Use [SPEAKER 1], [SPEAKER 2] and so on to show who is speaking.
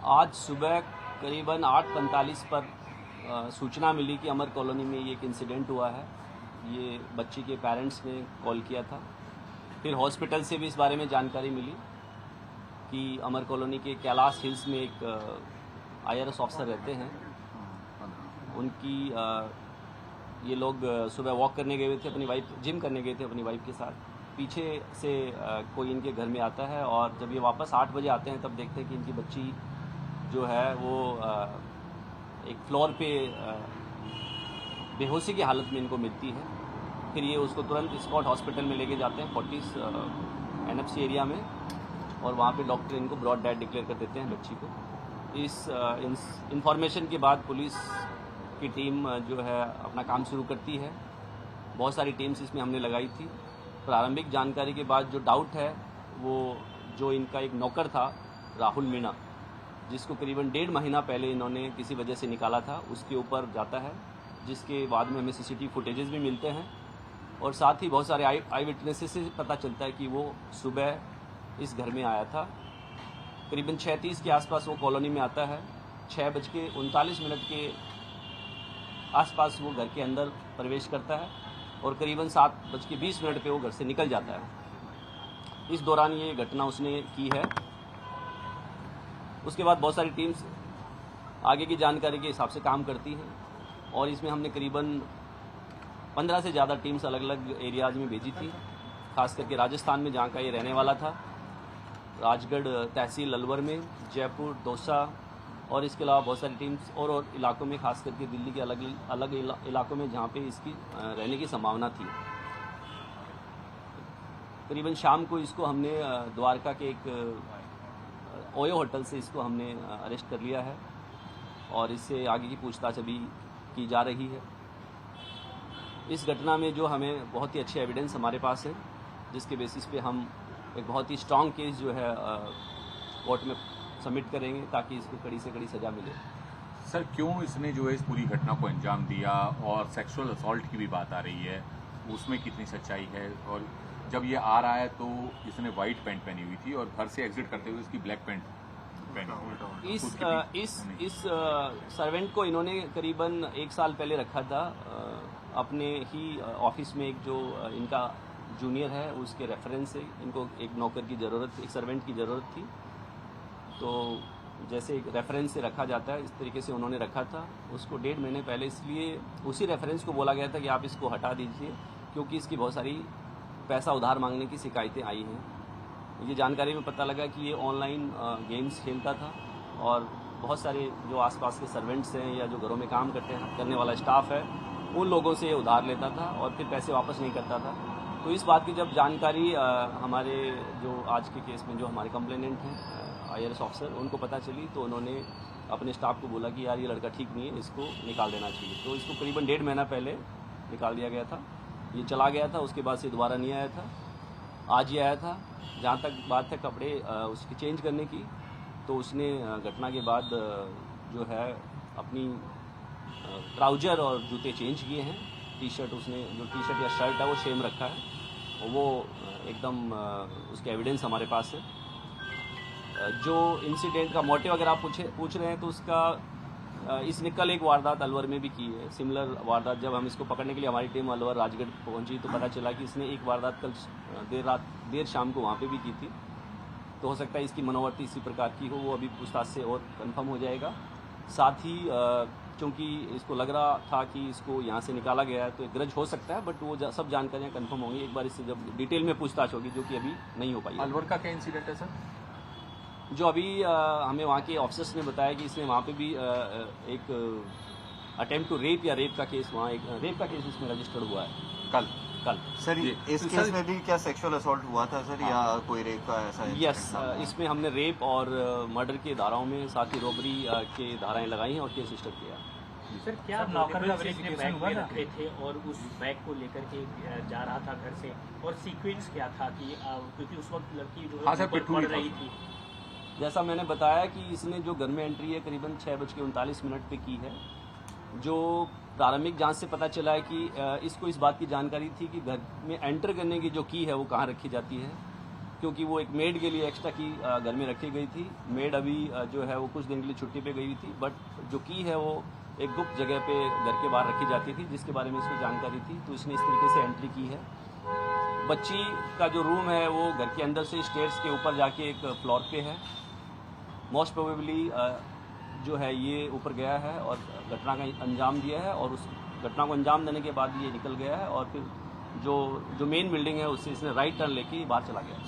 [SPEAKER 1] आज सुबह करीबन 8:45 पर सूचना मिली कि अमर कॉलोनी में ये एक इंसिडेंट हुआ है। ये बच्ची के पेरेंट्स ने कॉल किया था। फिर हॉस्पिटल से भी इस बारे में जानकारी मिली कि अमर कॉलोनी के कैलाश हिल्स में एक IRS ऑफिसर रहते हैं। उनकी ये लोग सुबह वॉक करने गए थे, अपनी वाइफ जिम करने गए थे अपनी वाइफ के साथ। पीछे से कोई इनके घर में आता है और जब ये वापस 8 बजे आते हैं तब देखते हैं कि इनकी बच्ची जो है वो एक फ्लोर पे बेहोशी की हालत में इनको मिलती है। फिर ये उसको तुरंत स्पॉट हॉस्पिटल में लेके जाते हैं 40 NFC एरिया में, और वहाँ पे डॉक्टर इनको ब्रॉड डेड डिक्लेयर कर देते हैं बच्ची को। इस इंफॉर्मेशन के बाद पुलिस की टीम जो है अपना काम शुरू करती है। बहुत सारी टीम्स इसमें हमने लगाई थी। प्रारंभिक जानकारी के बाद जो डाउट है वो जो इनका एक नौकर था राहुल मीणा, जिसको करीबन 1.5 महीना पहले इन्होंने किसी वजह से निकाला था, उसके ऊपर जाता है, जिसके बाद में हमें CCTV फुटेजेस भी मिलते हैं। और साथ ही बहुत सारे आई विटनेसेस से पता चलता है कि वो सुबह इस घर में आया था। करीबन 6:30 के आसपास वो कॉलोनी में आता है। 6:39 के आसपास वो घर के अंदर प्रवेश करता है और करीबन 7:20 पे वो घर से निकल जाता है। इस दौरान ये घटना उसने की है। उसके बाद बहुत सारी टीम्स आगे की जानकारी के हिसाब से काम करती हैं और इसमें हमने करीबन 15 से ज़्यादा टीम्स अलग अलग एरियाज में भेजी थी, खास करके राजस्थान में जहाँ का ये रहने वाला था, राजगढ़ तहसील अलवर में, जयपुर, दौसा, और इसके अलावा बहुत सारी टीम्स और इलाकों में, खास करके दिल्ली के अलग अलग इलाकों में जहाँ पे इसकी रहने की संभावना थी। करीबन शाम को इसको हमने द्वारका के एक ओयो होटल से इसको हमने अरेस्ट कर लिया है और इससे आगे की पूछताछ अभी की जा रही है। इस घटना में जो हमें बहुत ही अच्छे एविडेंस हमारे पास है, जिसके बेसिस पे हम एक बहुत ही स्ट्रॉन्ग केस जो है कोर्ट में सबमिट करेंगे ताकि इसको कड़ी से कड़ी सजा मिले।
[SPEAKER 2] सर, क्यों इसने जो है इस पूरी घटना को अंजाम दिया, और सेक्सुअल असॉल्ट की भी बात आ रही है, उसमें कितनी सच्चाई है? और जब ये आ रहा है तो इसने वाइट पैंट पहनी हुई थी और घर से एग्जिट करते हुए इसकी ब्लैक पैंट पहनी हुई।
[SPEAKER 1] इस सर्वेंट को इन्होंने करीबन 1 साल पहले रखा था अपने ही ऑफिस में। एक जो इनका जूनियर है उसके रेफरेंस से इनको एक नौकर की ज़रूरत, एक सर्वेंट की ज़रूरत थी, तो जैसे एक रेफरेंस से रखा जाता है इस तरीके से उन्होंने रखा था उसको 1.5 महीने पहले। इसलिए उसी रेफरेंस को बोला गया था कि आप इसको हटा दीजिए, क्योंकि इसकी बहुत सारी पैसा उधार मांगने की शिकायतें आई हैं। ये जानकारी में पता लगा कि ये ऑनलाइन गेम्स खेलता था और बहुत सारे जो आसपास के सर्वेंट्स हैं या जो घरों में काम करने वाला स्टाफ है उन लोगों से ये उधार लेता था और फिर पैसे वापस नहीं करता था। तो इस बात की जब जानकारी हमारे जो आज के केस में जो हमारे कंप्लेनेंट हैं IRS ऑफिसर, उनको पता चली तो उन्होंने अपने स्टाफ को बोला कि यार ये लड़का ठीक नहीं है, इसको निकाल देना चाहिए। तो इसको करीबन 1.5 महीना पहले निकाल दिया गया था। ये चला गया था, उसके बाद से दोबारा नहीं आया था। आज ही आया था। जहाँ तक बात है कपड़े उसकी चेंज करने की, तो उसने घटना के बाद जो है अपनी ट्राउजर और जूते चेंज किए हैं। टी-शर्ट उसने, जो टी-शर्ट या शर्ट है वो सेम रखा है और वो एकदम उसके एविडेंस हमारे पास है। जो इंसिडेंट का मोटिव अगर आप पूछ रहे हैं तो उसका इसने कल एक वारदात अलवर में भी की है, सिमिलर वारदात। जब हम इसको पकड़ने के लिए हमारी टीम अलवर राजगढ़ पहुंची तो पता चला कि इसने एक वारदात कल देर शाम को वहाँ पे भी की थी। तो हो सकता है इसकी मनोवर्ती इसी प्रकार की हो, वो अभी पूछताछ से और कंफर्म हो जाएगा। साथ ही क्योंकि इसको लग रहा था कि इसको यहाँ से निकाला गया है तो एक ग्रज हो सकता है, बट वो सब जानकारियाँ कंफर्म होंगी एक बार इससे जब डिटेल में पूछताछ होगी, जो कि अभी नहीं हो पाई।
[SPEAKER 2] अलवर का क्या इंसिडेंट है सर?
[SPEAKER 1] जो अभी हमें वहाँ के ऑफिसर्स ने बताया कि इसने वहाँ पे भी एक अटेम्प्ट टू रेप या रेप का केस, वहाँ एक रेप का केस इसमें रजिस्टर्ड हुआ है कल।
[SPEAKER 3] सर इस केस में भी क्या सेक्सुअल असॉल्ट हुआ था सर? या कोई रेप का ऐसा है?
[SPEAKER 1] यस, इसमें हमने रेप और मर्डर के धाराओं में, साथ ही रॉबरी के धाराएं लगाई हैं और केस रजिस्टर किया।
[SPEAKER 4] सर, क्या नौकर ने बैग में रखे थे और उस बैग को लेकर के जा रहा था घर से, और सीक्वेंस क्या था कि क्योंकि उस वक्त लड़की जो है पढ़ रही थी?
[SPEAKER 1] जैसा मैंने बताया कि इसने जो घर में एंट्री है करीबन 6:39 पे की है। जो प्रारंभिक जांच से पता चला है कि इसको इस बात की जानकारी थी कि घर में एंटर करने की जो की है वो कहाँ रखी जाती है, क्योंकि वो एक मेड के लिए एक्स्ट्रा की घर में रखी गई थी। मेड अभी जो है वो कुछ दिन के लिए छुट्टी पे गई थी, बट जो की है वो एक गुप्त जगह पे घर के बाहर रखी जाती थी, जिसके बारे में इसको जानकारी थी, तो इसने इस तरीके से एंट्री की है। बच्ची का जो रूम है वो घर के अंदर से स्टेयर्स के ऊपर जाके एक फ्लोर पे है। मोस्ट प्रोबेबली जो है ये ऊपर गया है और घटना का अंजाम दिया है, और उस घटना को अंजाम देने के बाद ये निकल गया है, और फिर जो मेन बिल्डिंग है उससे इसने राइट टर्न लेके बाहर चला गया।